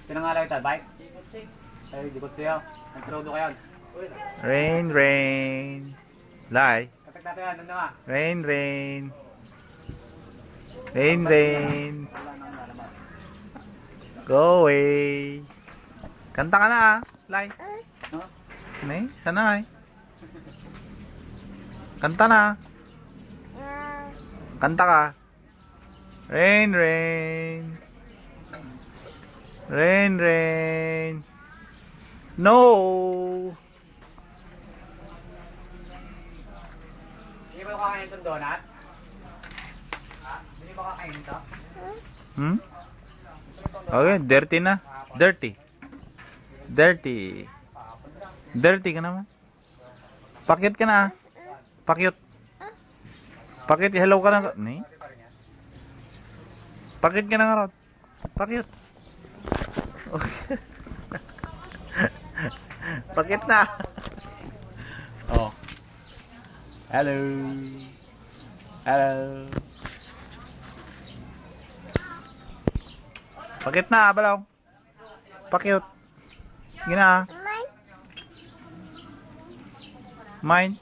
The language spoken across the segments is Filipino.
Pinangalaw ito, bike? Ay, dikot siya. Nagtrudo kayo. Rain, rain. Lai. Kapag natin yan, ano nga? Rain, rain. Rain, rain. Go away. Kanta ka na ah, Lai. No? Nay, sana ay. Kanta na. Kanta ka. Rain, rain. Rain, rain. No. Hindi ba kakain itong donut? Ha? Hindi ba kakain ito? Hmm? Okay, dirty na. Dirty. Dirty. Dirty ka naman. Pakyut ka na ah. Pakyut. Pakyut, hello ka na. Ni? Pakyut ka na nga, Rod. Pakyut. Pakyut na. Oh. Hello. Hello. Pakyut na, balaw. Pakyut. Gina. Mine.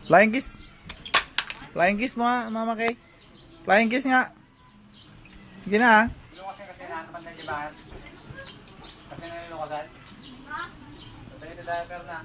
Flying kiss. Flying kiss mo, Mama Kay. Flying kiss nga. Sige na. Kasi nakakapan na yung bahan. Kasi nalilukasan. Kasi ito diaper na.